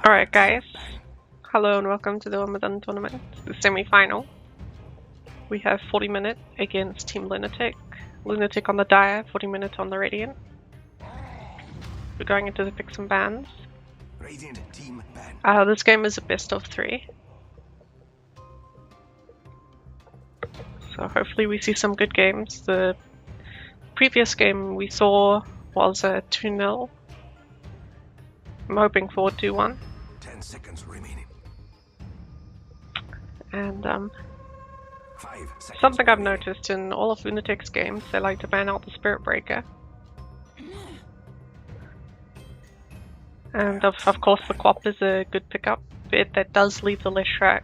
Alright guys, hello and welcome to the Ramadan tournament, the semi-final. We have 40 minute against Team Lunatic. Lunatic on the Dire, 40 minute on the Radiant. We're going into the picks and bans. Radiant team ban. This game is a best of 3. So hopefully we see some good games. The previous game we saw was a 2-0. I'm hoping for a 2-1. 10 seconds remaining. And 5 seconds something I've remaining. noticed in all of Lunatic's games, they like to ban out the Spirit Breaker. And of course the Quap is a good pickup, but that does leave the Leshrac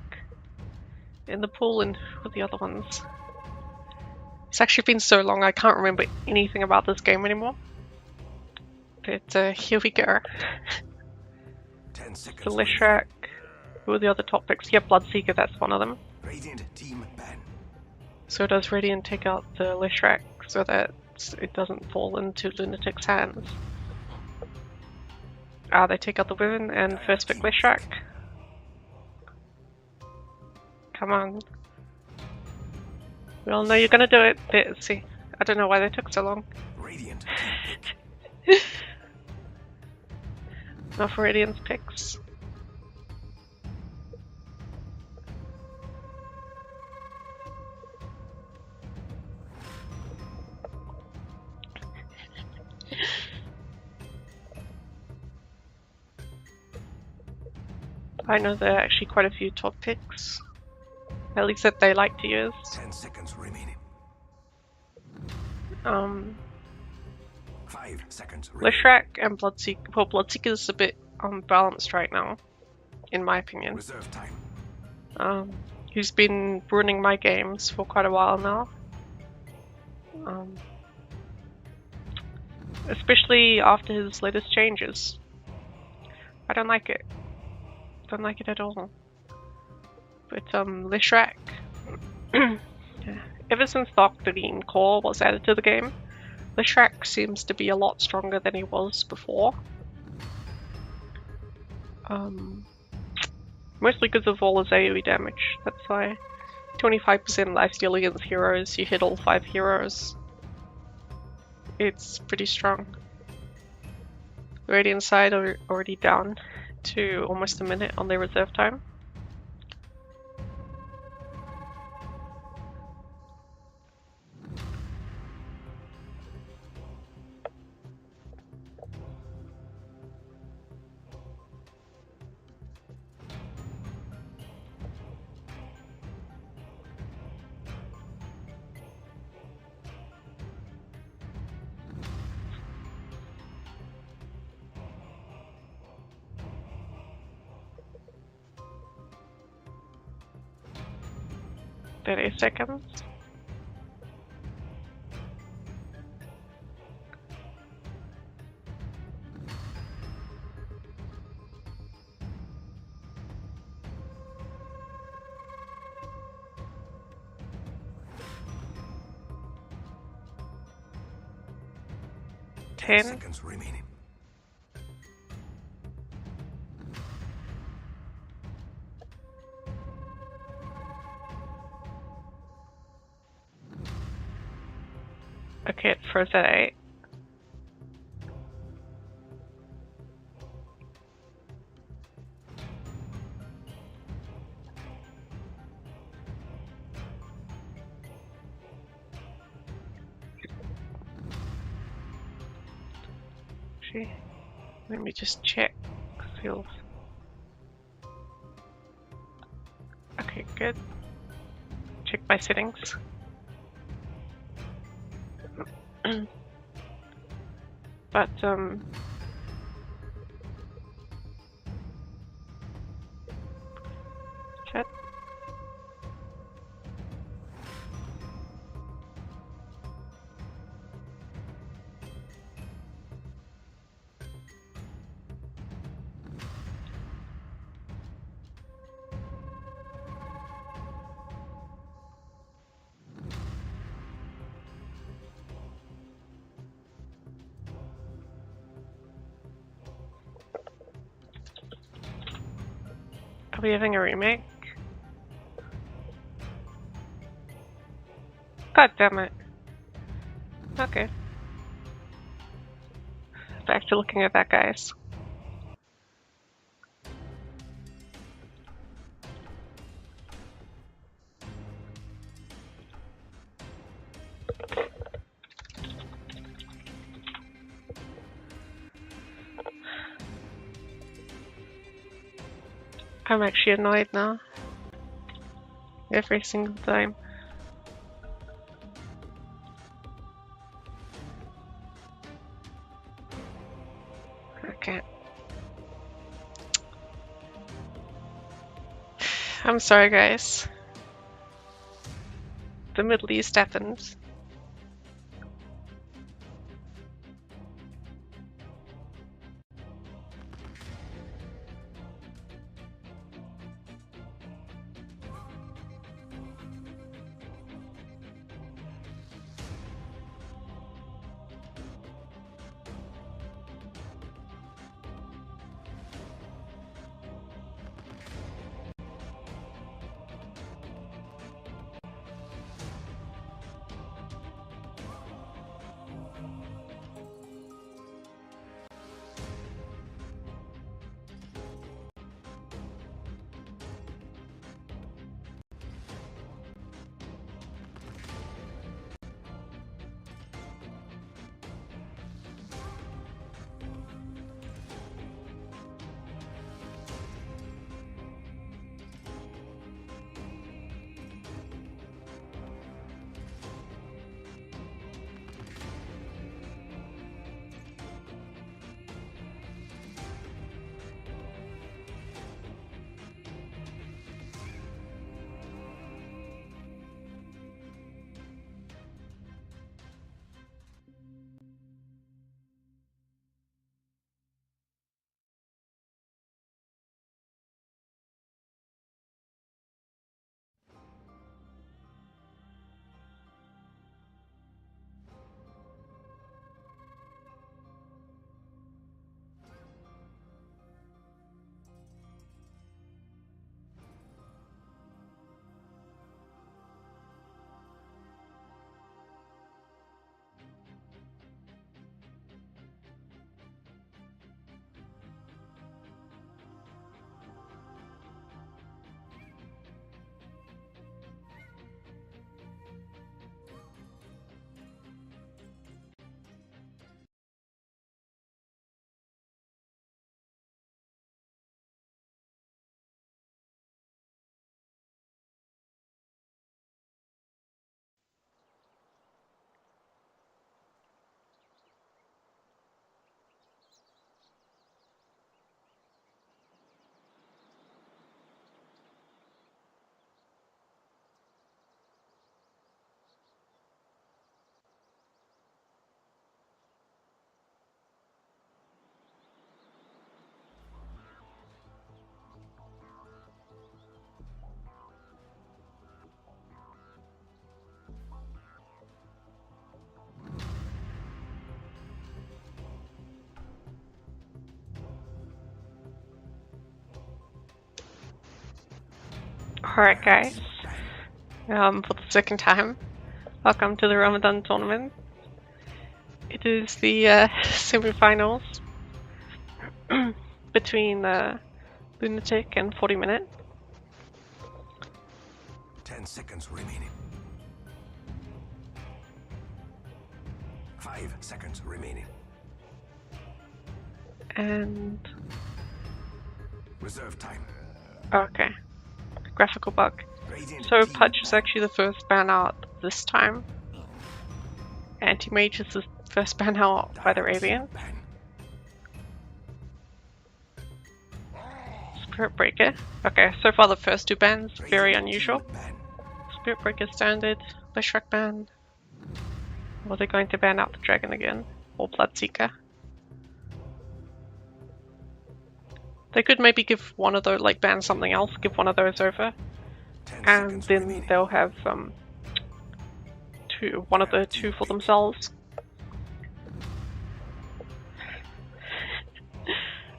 in the pool. And who are the other ones? It's actually been so long I can't remember anything about this game anymore. But here we go. 10 seconds The remaining. Leshrac. Who are the other top picks? Yeah, Bloodseeker, that's one of them. Radiant team ban. So does Radiant take out the Leshrac so that it doesn't fall into Lunatic's hands? They take out the Wyvern and first pick Leshrac. Come on. We all know you're gonna do it. Let's see. I don't know why they took so long. Radiant team pick. Enough Radiant's picks. I know there are actually quite a few top picks. At least that they like to use. 10 seconds remaining. 5 seconds remaining. Leshrac and Bloodseeker. Well, Bloodseeker's a bit unbalanced right now, in my opinion. Reserve time. He's been ruining my games for quite a while now. Especially after his latest changes. I don't like it. Don't like it at all. But Leshrac, ever since the Octavine core was added to the game, Leshrac seems to be a lot stronger than he was before. Mostly because of all his AoE damage. That's why 25% lifesteal against heroes, you hit all 5 heroes. It's pretty strong. The Radiant side are already down to almost a minute on their reserve time. Thirty seconds. Ten. Seconds remaining. Okay, it froze at 8. Actually, let me just check. Feels. Okay, good. Check my settings. But chat. Are we having a remake? God damn it. Okay. Back to looking at that, guys. I'm actually annoyed now. Every single time. Okay. I'm sorry, guys. The Middle East happened. Alright, guys. For the second time, welcome to the Ramadan tournament. It is the semi-finals between Lunatic and 40 Minute. 10 seconds remaining. 5 seconds remaining. And Reserve time. okay, graphical bug. Radiant So team Pudge is ban. actually the first ban out this time. Anti-Mage is the first ban out by the Direct Ravian. ban. Spirit Breaker. Okay, so far the first two bans, very Radiant unusual. team ban. Spirit Breaker standard, Leshrac ban. Or are they going to ban out the Dragon again? Or Bloodseeker? They could maybe give one of those, like ban something else, give one of those over. 10 And seconds then remaining. they'll have one of the two for themselves.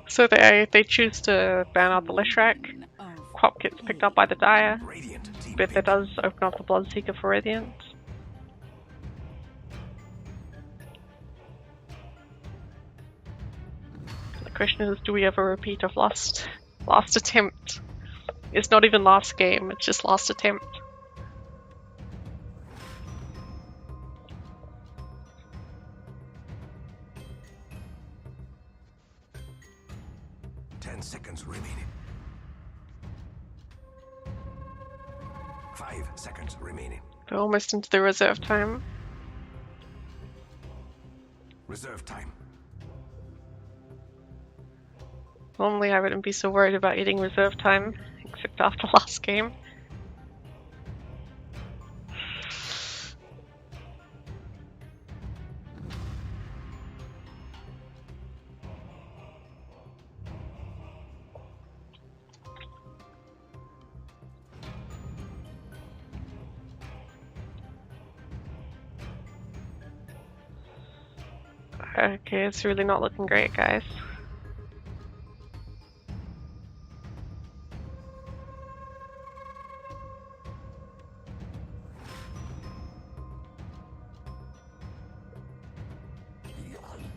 So they choose to ban out the Leshrac. Crop gets picked up by the Dire, Radiant team but that pick. does open up the Bloodseeker for Radiant. The question is, do we have a repeat of last attempt? It's not even last game, it's just last attempt. Seconds remaining. 5 seconds remaining. We're almost into the reserve time. Reserve time. Normally I wouldn't be so worried about eating reserve time, except after last game. Okay, it's really not looking great, guys.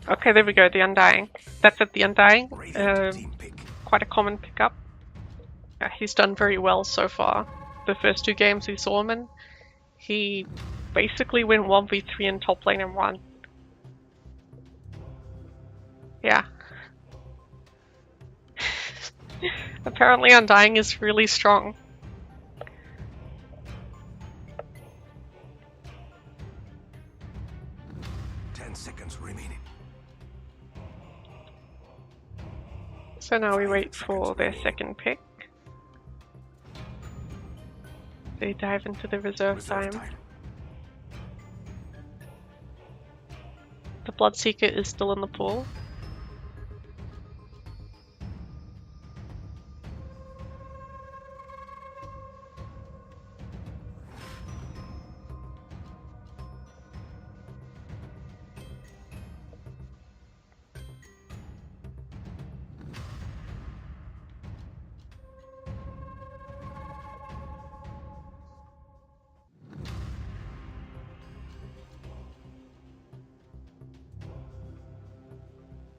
Okay, there we go, the Undying. That's it, the Undying. Radiant team pick. Quite a common pickup. He's done very well so far. The first 2 games we saw him in, he basically went 1v3 in top lane and won. Yeah. Apparently Undying is really strong. Seconds remaining. So now we 5 wait for seconds their remaining. second pick. They dive into the reserve Reserve time. time. The Bloodseeker is still in the pool.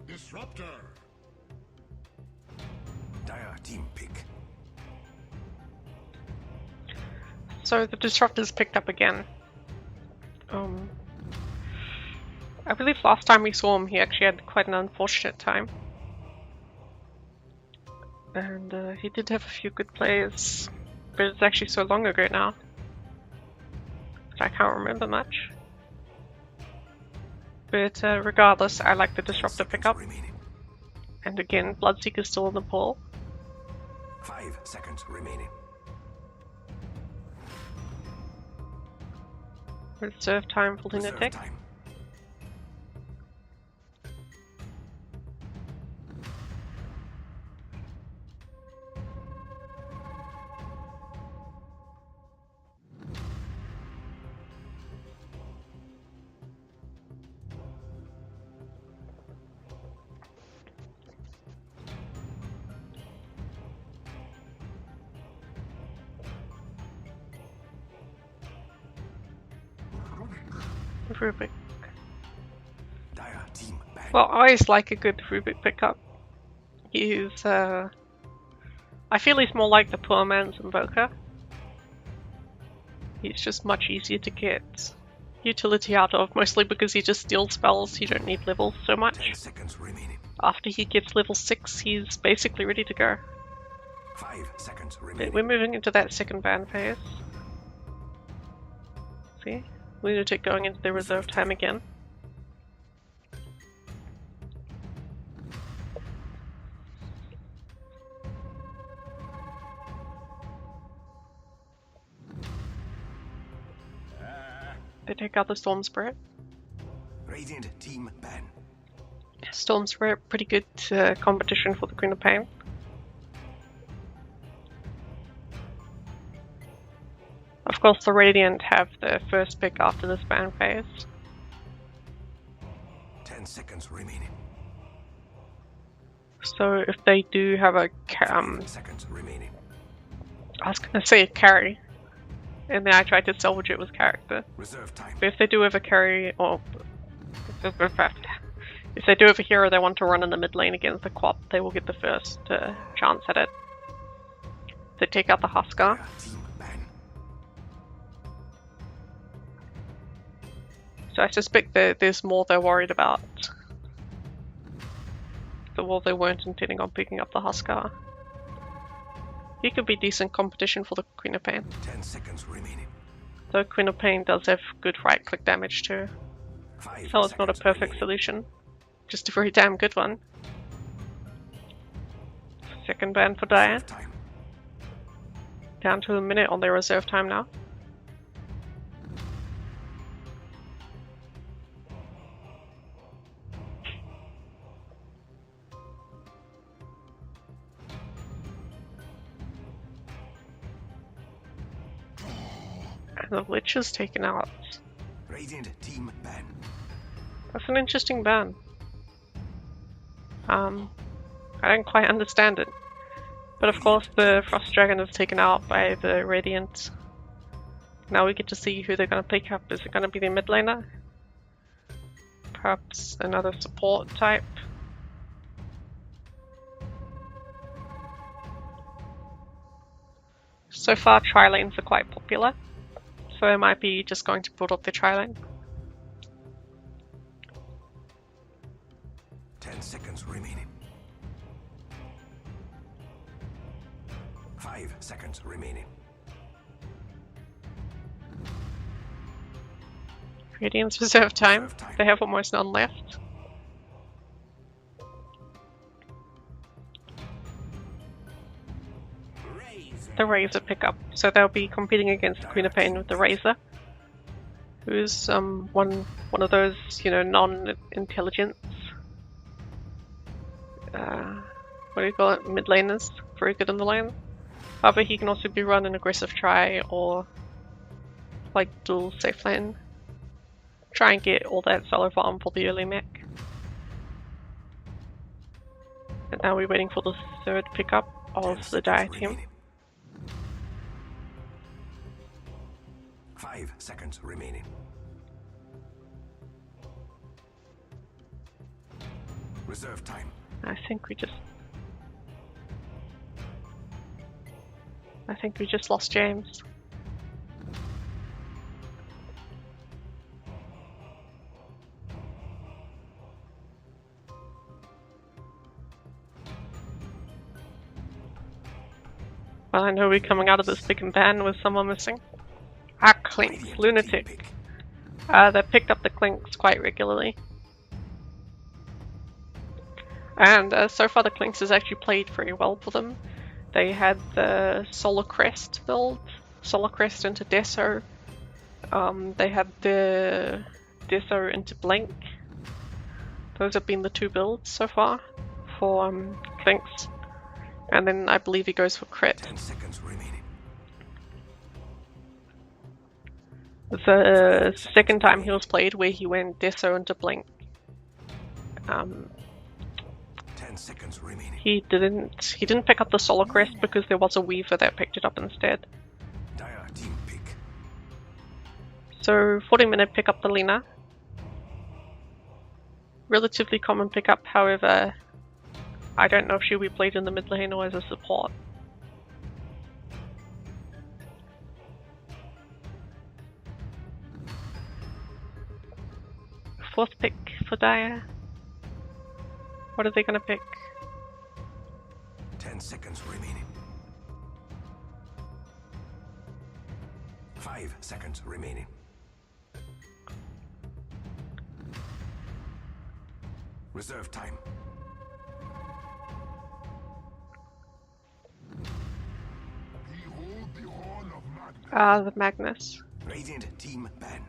Disruptor. Dire team pick. So the Disruptor's picked up again. I believe last time we saw him he actually had quite an unfortunate time. And he did have a few good plays, but it's actually so long ago now that I can't remember much. But regardless, I like the Disruptor pickup. Remaining. And again, Bloodseeker's still in the pool. 5 seconds remaining. Reserve time for Reserve Lunatic. time. Rubik. Dire team back. Well, I always like a good Rubik pickup. He's, I feel he's more like the poor man's Invoker. He's just much easier to get utility out of, mostly because he just steals spells, you don't need levels so 10 much. seconds remaining. After he gets level 6, he's basically ready to go. 5 seconds But remaining. we're moving into that second ban phase. See? Lunatic going into the reserve time again. They take out the Storm Spirit. Radiant team ban. Storm Spirit, pretty good competition for the Queen of Pain. Of course, the Radiant have the first pick after this ban phase. 10 seconds remaining. So if they do have a 5 seconds remaining. I was gonna say carry, and then I tried to salvage it with character. Reserve time. But if they do have a carry, or if they do have a hero they want to run in the mid lane against the Quap, they will get the first chance at it. They take out the Huskar. Dire team ban. So I suspect that there's more they're worried about. The war they weren't intending on picking up the Huskar. He could be decent competition for the Queen of Pain. 10 seconds remaining. Though Queen of Pain does have good right click damage too. 5 So it's not a seconds perfect remaining. solution. Just a very damn good one. Second ban for Dire. Reserve time. Down to a minute on their reserve time now. And the Lich is taken out. Radiant team ban. That's an interesting ban. I don't quite understand it. But of course the Frost Dragon is taken out by the Radiant. Now we get to see who they're going to pick up. Is it going to be the mid laner? Perhaps another support type? So far tri-lanes are quite popular. So they might be just going to build up their tri-lane. 10 seconds remaining. 5 seconds remaining. Radiant's reserve time. Reserve time. They have almost none left. The Razor pickup, so they'll be competing against the Queen of Pain with the Razor, who's one of those, you know, non-intelligence. What do you call it? Mid laners, very good in the lane. However, he can also be run an aggressive try or like dual safe lane. Try and get all that solo farm for the early mech. And now we're waiting for the third pickup 10 of the seconds Dire team. remaining. 5 seconds remaining. Reserve time. I think we just lost James. Well, I know we're coming out of this big ban with someone missing. Ah, Clinks, Radiant team lunatic. pick. They picked up the Clinks quite regularly. And so far the Clinks has actually played very well for them. They had the Solar Crest build, Solar Crest into Deso. They had the Deso into Blink. Those have been the two builds so far for Clinks. And then I believe he goes for crit. 10 seconds remaining. The second time he was played where he went Deso into Blink. 10 seconds remaining. He didn't pick up the Solar Crest because there was a Weaver that picked it up instead. Dire team pick. So 40-minute pick up the Lina. Relatively common pickup, however, I don't know if she'll be played in the mid lane or as a support. Fourth pick for Dire. What are they gonna pick? 10 seconds remaining. 5 seconds remaining. Reserve time. The Magnus. Radiant team ban.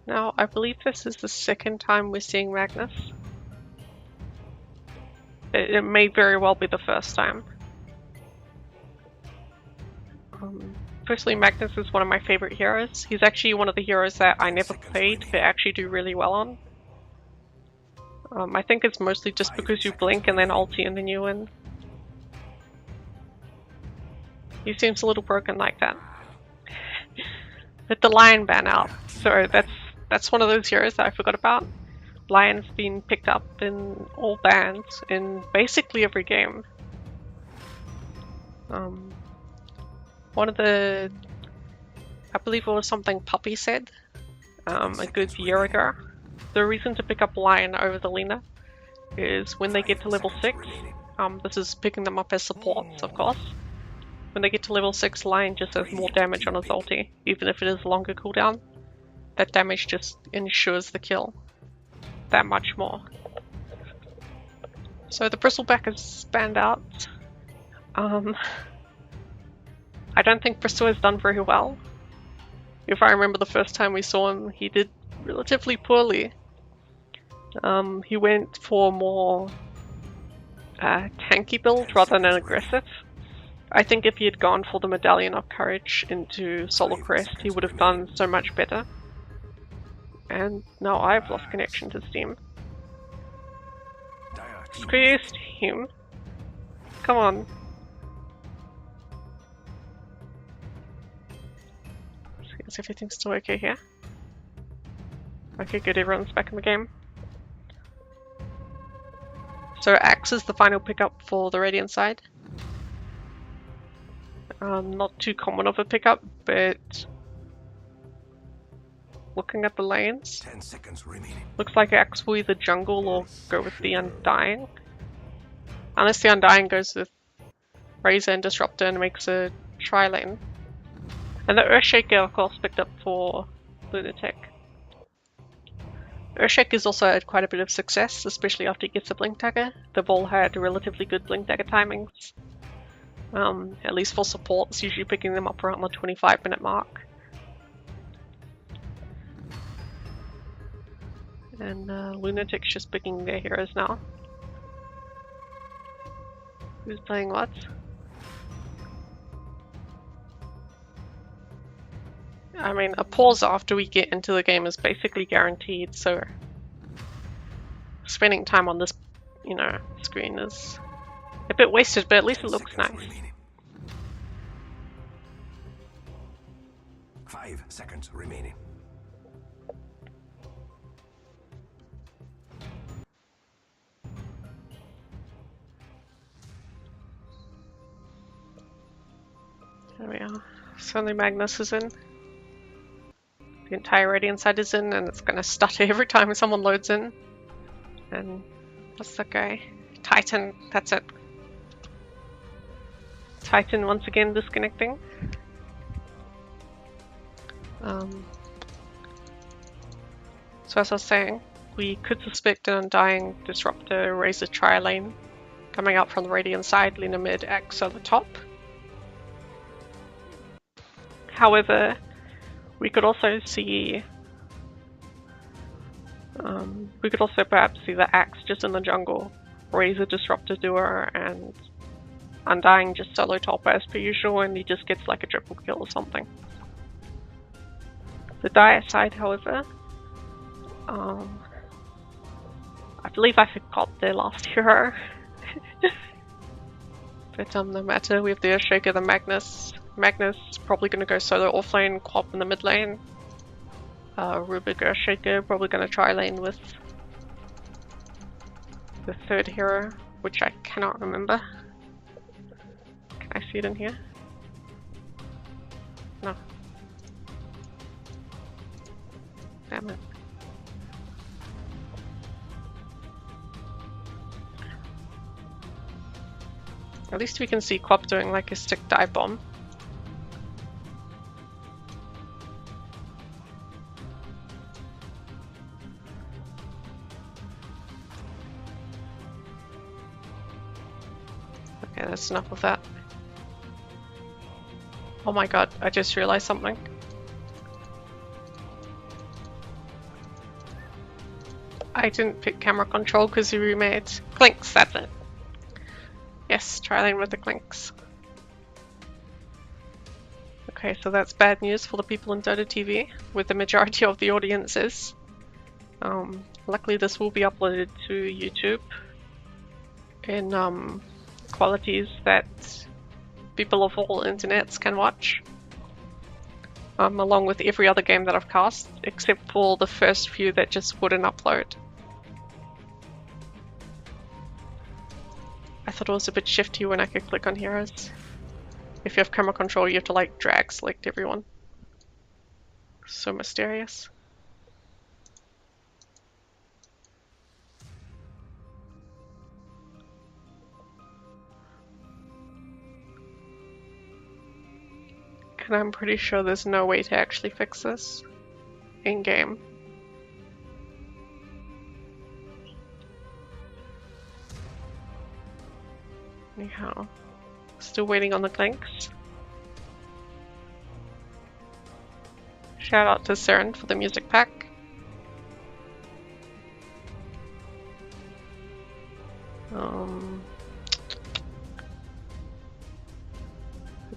Now, I believe this is the second time we're seeing Magnus. It may very well be the first time. Personally, Magnus is one of my favorite heroes. He's actually one of the heroes that I never played but actually do really well on. I think it's mostly just because you blink and then ulti and then you win. He seems a little broken like that. With the lion ban out, so that's one of those heroes that I forgot about. Lion's been picked up in all bans in basically every game. One of the, I believe it was something Puppy said a good year ago. The reason to pick up Lion over the Lina is when they get to level 6, this is picking them up as supports, of course. When they get to level 6, Lion just has more damage on his ulti, even if it is longer cooldown. That damage just ensures the kill that much more. So the Bristleback is banned out. I don't think Bristol has done very well. If I remember the first time we saw him, he did relatively poorly. He went for more tanky build rather than aggressive. I think if he had gone for the Medallion of Courage into Solar Crest, he would have done so much better. And now I've lost connection to Steam. Screw Steam. Come on. Is everything still okay here? Okay, good, everyone's back in the game. So Axe is the final pickup for the Radiant side. Not too common of a pickup, but looking at the lanes, 10 seconds remaining. Looks like Axe will either jungle or go with the Undying. Unless the Undying goes with Razor and Disruptor and makes a tri-lane. And the Earthshaker, of course, picked up for Lunatic. Earthshaker has also had quite a bit of success, especially after he gets a Blink Dagger. They've all had relatively good Blink Dagger timings. At least for supports, usually picking them up around the 25-minute mark. And Lunatic's just picking their heroes now. Who's playing what? I mean, a pause after we get into the game is basically guaranteed, so spending time on this, screen is a bit wasted, but at least it looks nice. 5 seconds remaining. There we are. Suddenly Magnus is in. The entire Radiant side is in, and it's gonna stutter every time someone loads in. And what's that guy? Titan, that's it. Titan once again disconnecting. So as I was saying, we could suspect an Undying, Disruptor, Razor tri-lane coming out from the Radiant side, Lina mid, Axe on the top. However, we could also see, perhaps see the Axe just in the jungle, Razor Disruptor duo, and Undying just solo top as per usual, and he just gets like a triple kill or something. The Dire side, however, I believe I forgot their last hero. But no matter, we have the Earthshaker, the Magnus. Magnus probably going to go solo offlane, Quap in the mid lane. Rubik Earthshaker probably going to try lane with the third hero, which I cannot remember. Can I see it in here? No. Damn it. At least we can see Quap doing like a stick dive bomb. Okay, that's enough of that. Oh my god, I just realized something. I didn't pick camera control because he remade Clinks, that's it. Yes, try lane with the Clinks. Okay, so that's bad news for the people in Dota TV, where the majority of the audience is. Luckily this will be uploaded to YouTube in qualities that people of all internets can watch. Along with every other game that I've cast, except for the first few that just wouldn't upload. I thought it was a bit shifty when I could click on heroes. If you have camera control, you have to like drag select everyone. So mysterious. And I'm pretty sure there's no way to actually fix this in-game. Anyhow, still waiting on the clinks. Shout out to Seren for the music pack.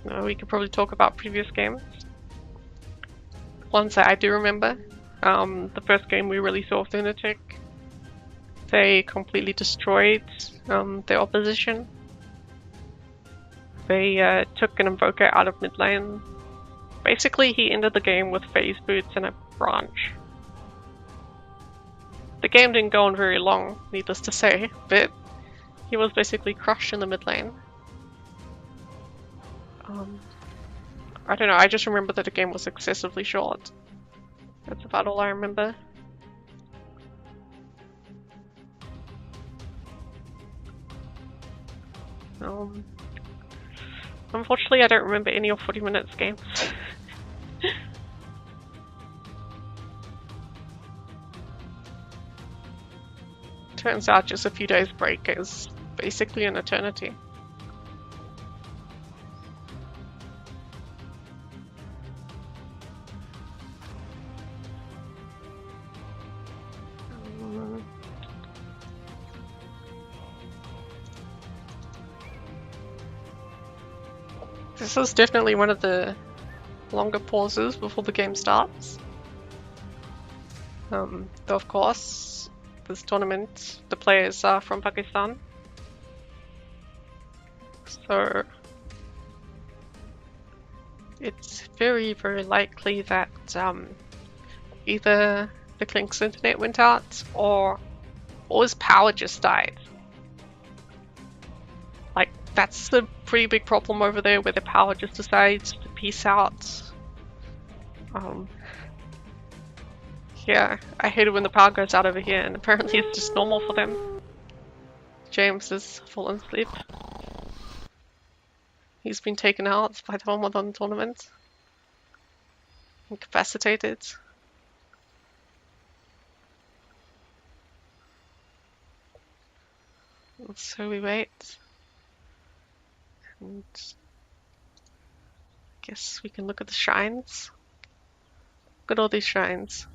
No, we could probably talk about previous games. Ones that I do remember. The first game we really saw with Lunatic, they completely destroyed their opposition. They took an Invoker out of mid lane. Basically, he ended the game with phase boots and a branch. The game didn't go on very long, needless to say, but he was basically crushed in the mid lane. I don't know, I just remember that the game was excessively short. That's about all I remember. Unfortunately, I don't remember any of 40 Minutes games. Turns out just a few days break is basically an eternity. This is definitely one of the longer pauses before the game starts. Though of course, this tournament, the players are from Pakistan. So it's very, very likely that either the Clink's internet went out or his power just died. Like, that's a pretty big problem over there where the power just decides to peace out. Yeah, I hate it when the power goes out over here, and apparently it's just normal for them. James has fallen asleep. He's been taken out by the Ramadan tournament. Incapacitated. And so we wait. And I guess we can look at the shrines. Look at all these shrines.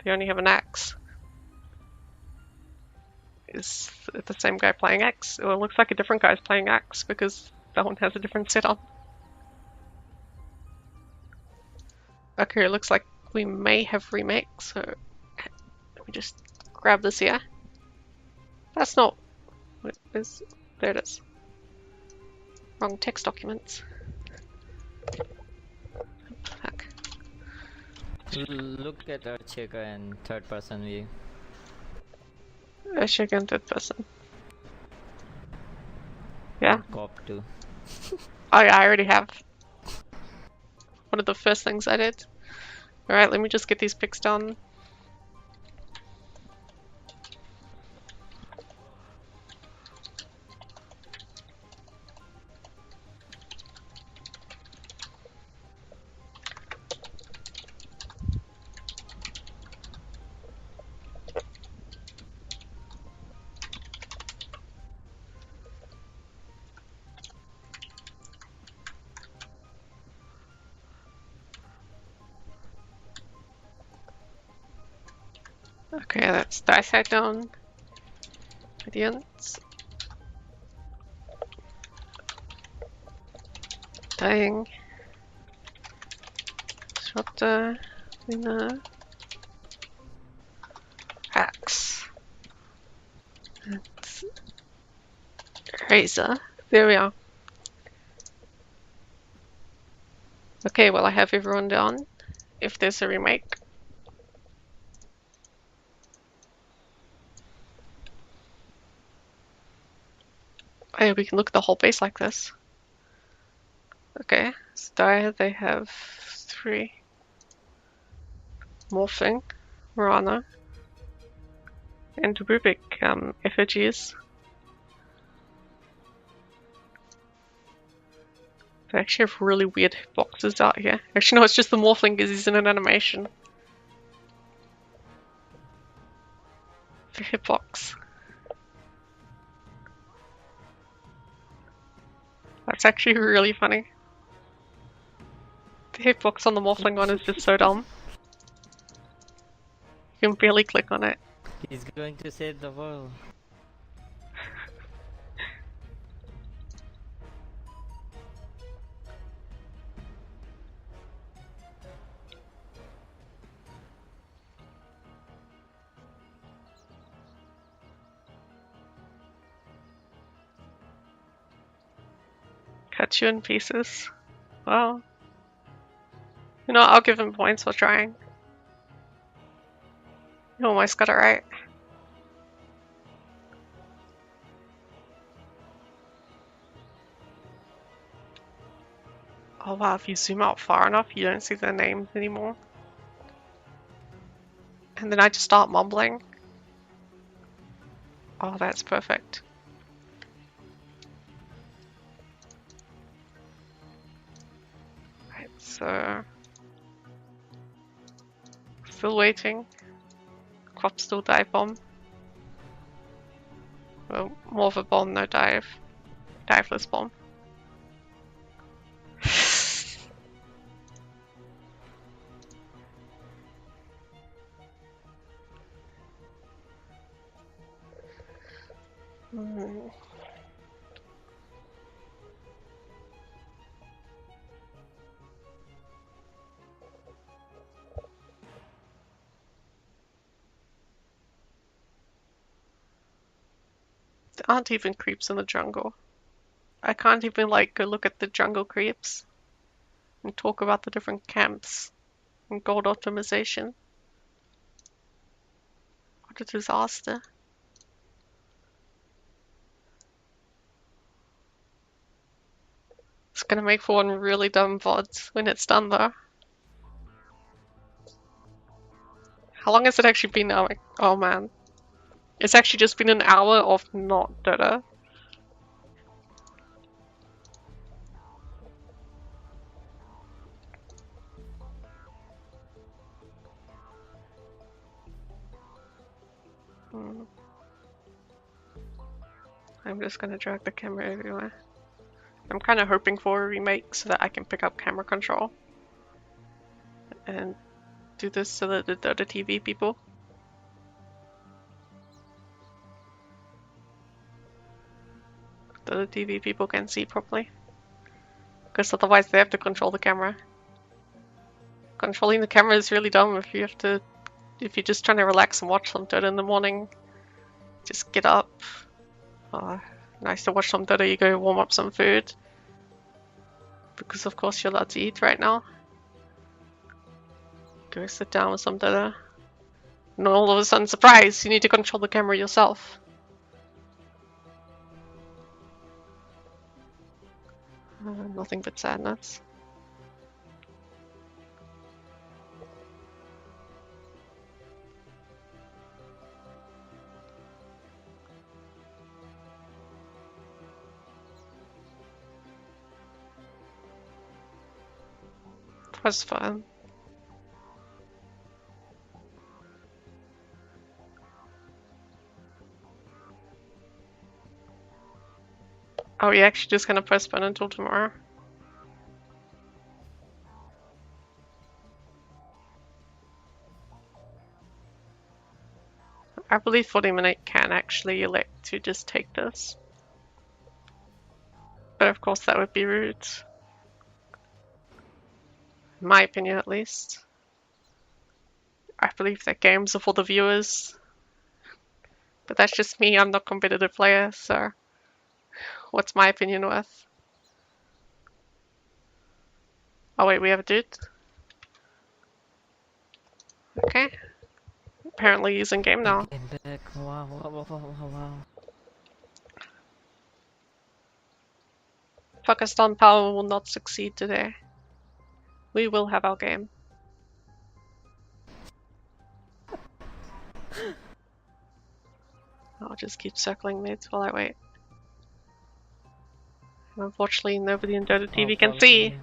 They only have an axe. Is it the same guy playing axe? Well, it looks like a different guy's playing axe because that one has a different setup. Okay, it looks like we may have remake, so let me just grab this here. That's not... What is... There it is. Wrong text documents. Fuck. Look at Archega in third person view. Archega in third person. Yeah. Cop 2. Oh yeah, I already have. One of the first things I did. Alright, let me just get these picks done. Okay, that's dice head down. Radiance. Dying. Disruptor. Luna. Axe. And Razor. There we are. Okay, well I have everyone down. If there's a remake. Oh, we can look at the whole base like this. Okay, so they have 3. Morphing, Mirana, and Rubik effigies. They actually have really weird boxes out here. Actually, no, it's just the Morphling because he's in an animation. The hitbox. That's actually really funny. The hitbox on the Morphling one is just so dumb. You can barely click on it. He's going to save the world. Cut you in pieces. Well, you know, I'll give him points for trying. You almost got it right. Oh wow, if you zoom out far enough, you don't see their names anymore. And then I just start mumbling. Oh, that's perfect. Right, so... Still waiting. Crop still dive bomb. Well, more of a bomb, no dive. Diveless bomb. Hmm. There aren't even creeps in the jungle. I can't even like go look at the jungle creeps and talk about the different camps and gold optimization. What a disaster. It's gonna make for one really dumb VOD when it's done though. How long has it actually been now? Oh man. It's actually just been an hour of not Dota. Hmm. I'm just gonna drag the camera everywhere. I'm kind of hoping for a remake so that I can pick up camera control and do this so that the Dota TV people can see properly. Because otherwise they have to control the camera. Controlling the camera is really dumb if you're just trying to relax and watch some Dota in the morning. Just get up. Oh, nice to watch some Dota, you go warm up some food. Because of course you're allowed to eat right now. Go sit down with some Dota. And all of a sudden, surprise, you need to control the camera yourself. Nothing but sadness. It was fun. Oh, you're actually just gonna postpone until tomorrow? I believe 40-minute can actually elect to just take this. But of course that would be rude. In my opinion at least. I believe that games are for the viewers. But that's just me, I'm not a competitive player, so what's my opinion worth? Oh wait, we have a dude? Okay. Apparently using game now. Came back. Wow, wow, wow, wow, wow, wow. Pakistan Power will not succeed today. We will have our game. I'll just keep circling mids while I wait. Unfortunately, nobody in Dota TV can see. You.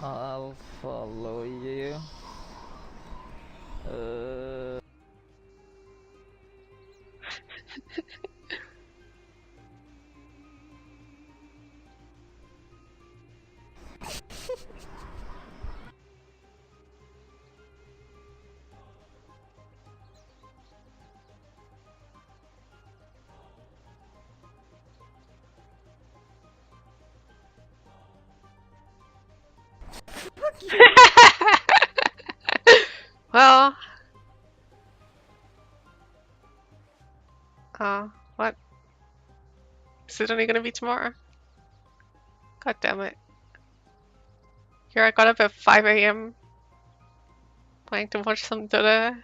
I'll follow you. Well, what? Is it only gonna be tomorrow? God damn it. Here I got up at 5 AM planning to watch some Dota.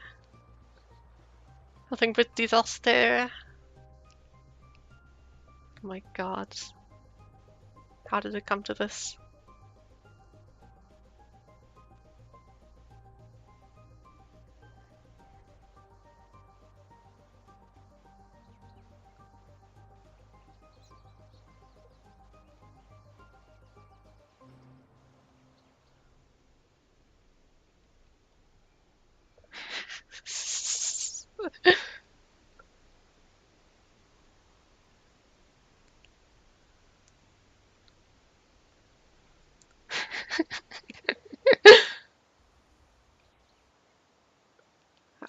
Nothing but disaster. Oh my god. How did it come to this?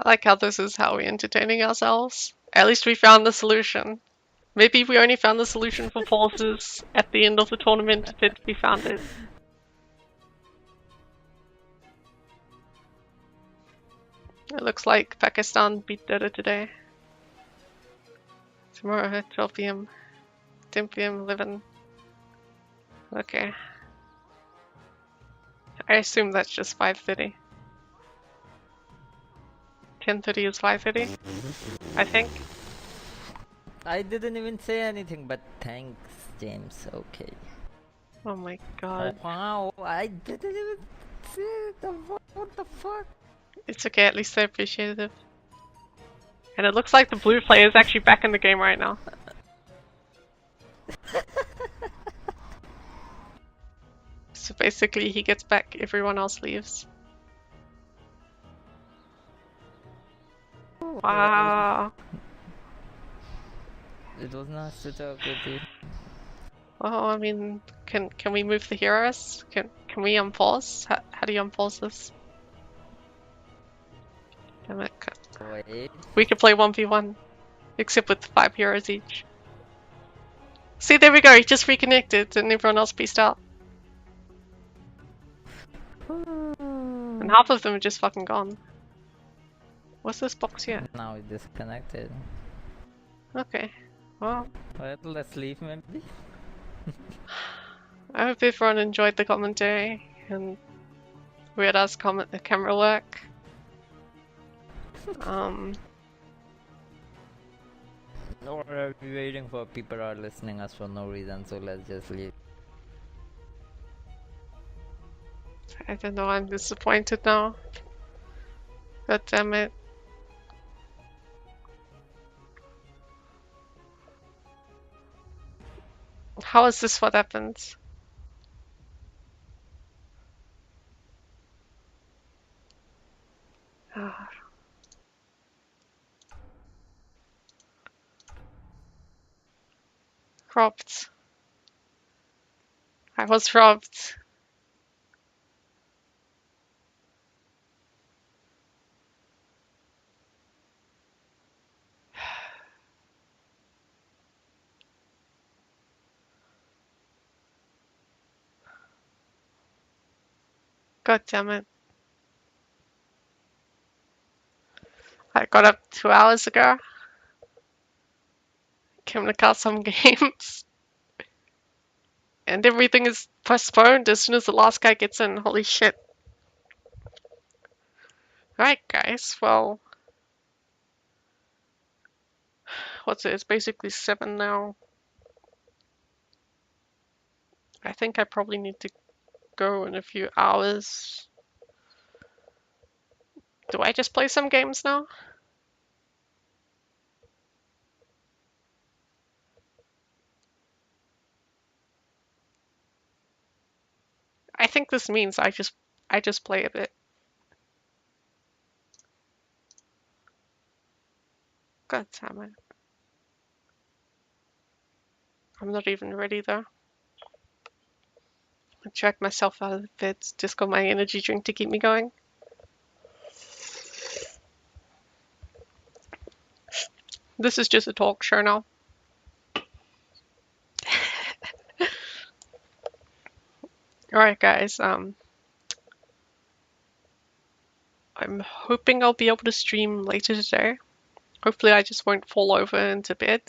I like how this is how we're entertaining ourselves. At least we found the solution. Maybe we only found the solution for forces at the end of the tournament, but we found it. It looks like Pakistan beat Dota today. Tomorrow at 12 PM, 10 PM, 11. Okay. I assume that's just 5:30. 10:30 is 5:30, I think. I didn't even say anything, but thanks, James. Okay. Oh my god. Wow, I didn't even say what the fuck? It's okay, at least they're appreciative. And it looks like the blue player is actually back in the game right now. So basically he gets back, everyone else leaves. Wow. It was nice to talk with you. Well, I mean, can we move the heroes? Can we unpause? How do you unpause this? Damn it. Wait. We could play 1v1, except with 5 heroes each. See, there we go, he just reconnected and everyone else pieced out. And half of them are just fucking gone. What's this box here? Now it disconnected. Okay, well, Well, let's leave maybe. I hope everyone enjoyed the commentary and weird ass camera work. Or are we waiting for people are listening us for no reason, so let's just leave. I don't know, I'm disappointed now. God damn it. How is this what happens? Ah. Robbed. I was robbed. God damn it. I got up 2 hours ago. Came to cast some games. And everything is postponed as soon as the last guy gets in. Holy shit. Alright, guys. Well, what's it? It's basically 7 now. I think I probably need to go in a few hours. Do I just play some games now? I think this means I just play a bit. God damn it. I'm not even ready though. I dragged myself out of the bed, just got my energy drink to keep me going. This is just a talk show now. Alright guys, I'm hoping I'll be able to stream later today. Hopefully I just won't fall over into bed.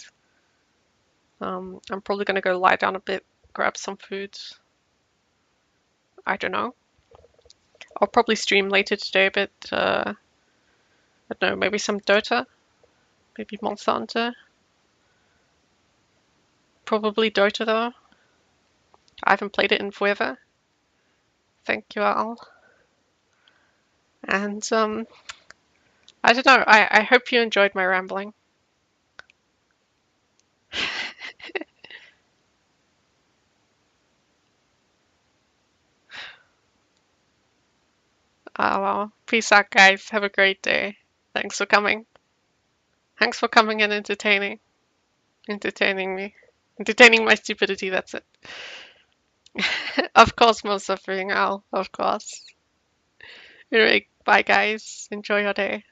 I'm probably gonna go lie down a bit, grab some food. I don't know. I'll probably stream later today, but I don't know, maybe some Dota? Maybe Monster Hunter? Probably Dota though. I haven't played it in forever. Thank you all. And I don't know, I hope you enjoyed my rambling. Well, peace out guys, have a great day. Thanks for coming. Thanks for coming and entertaining me. Entertaining my stupidity, that's it. Of course, most suffering, Al, of course. Anyway, bye guys. Enjoy your day.